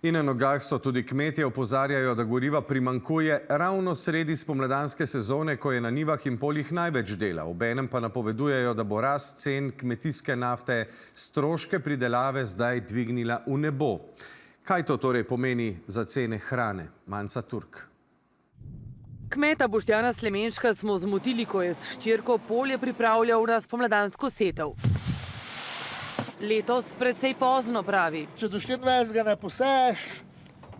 In na nogah so tudi kmetje, opozarjajo, da goriva primanjkuje ravno sredi spomladanske sezone, ko je na njivah in poljih največ dela. Obenem pa napovedujejo, da bo rast cen kmetijske nafte stroške pridelave zdaj dvignila v nebo. Kaj to torej pomeni za cene hrane? Manca Turk. Kmeta Boštjana Slemenška smo zmotili, ko je s hčerko polje pripravljal na spomladansko setev. Letos precej pozno, pravi. Če do 24. ne poseješ,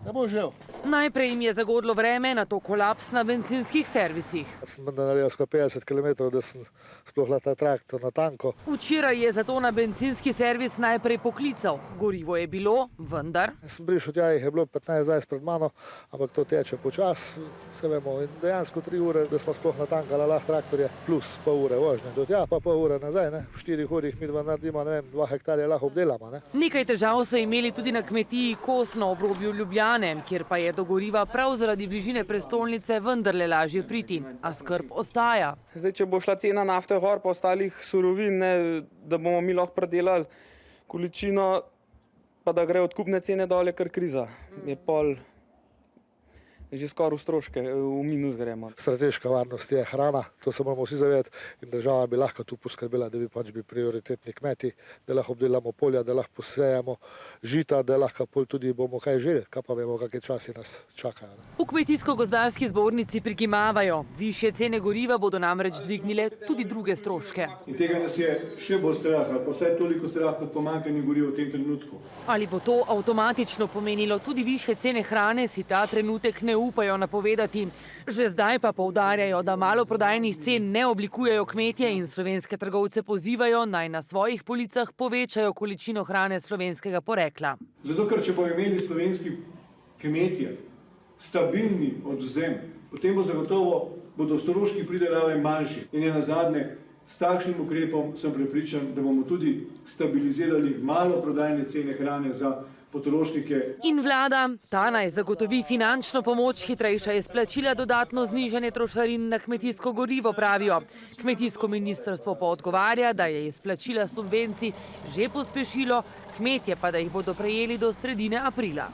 ne bo živ. Najprej jim je zagodlo vreme, nato kolaps na bencinskih servisih. Sem naredil skoraj 50 km, da sem sploh ta traktor na tanko. Včeraj je zato na bencinski servis najprej poklical. Gorivo je bilo, vendar. Sem prišel tja, jih je bilo 15-20 pred mano, ampak to teče počas, se vemo. In dejansko 3 ure, da smo sploh natankali lahko traktorje, plus pol ure vožnje. Do tja pa pol ure nazaj, ne. V 4 urah mi dva naredimo, ne vem, 2 hektarja lahko obdelamo, ne. Nekaj težav so imeli tudi na kmetiji Kos na obrobju Ljubljane, kjer pa je do goriva prav zaradi bližine prestolnice vendarle lažje priti, a skrb ostaja. Zdaj, če bo šla cena nafte gor pa ostalih surovin, da bomo mi lahko predelali količino, pa da gre odkupne cene dol, je kar kriza. Je pol že skoraj v stroške, v minus gremo. Strateška varnost je hrana, to se moramo vsi zavedati, in država bi lahko tu poskrbela, da bi pač bili prioritetni kmeti, da lahko obdelamo polja, da lahko posejemo žita, da lahko pol tudi bomo kaj želi, kaj pa vemo, kakšni časi nas čakajo. V Kmetijsko-gozdarski zbornici prikimavajo. Višje cene goriva bodo namreč dvignile tudi druge stroške. In tega nas je še bolj strah, ali pa vsaj toliko strah kot pomanjkanje goriva v tem trenutku. Ali bo to avtomatično pomenilo tudi višje cene hrane, si ta trenutek ne upajo napovedati. Že zdaj pa poudarjajo, da maloprodajnih cen ne oblikujejo kmetje in slovenske trgovce pozivajo, naj na svojih policah povečajo količino hrane slovenskega porekla. Zato, ker če bodo imeli slovenski kmetje stabilni odvzem, potem bo zagotovo bodo stroški pridelave manjši. In je nazadnje, s takšnim ukrepom sem prepričan, da bomo tudi stabilizirali maloprodajne cene hrane za potrošnike. In vlada, ta naj zagotovi finančno pomoč, hitrejša izplačila, dodatno znižanje trošarin na kmetijsko gorivo, pravijo. Kmetijsko ministrstvo pa odgovarja, da je izplačila subvencij že pospešilo, kmetje pa da jih bodo prejeli do sredine aprila.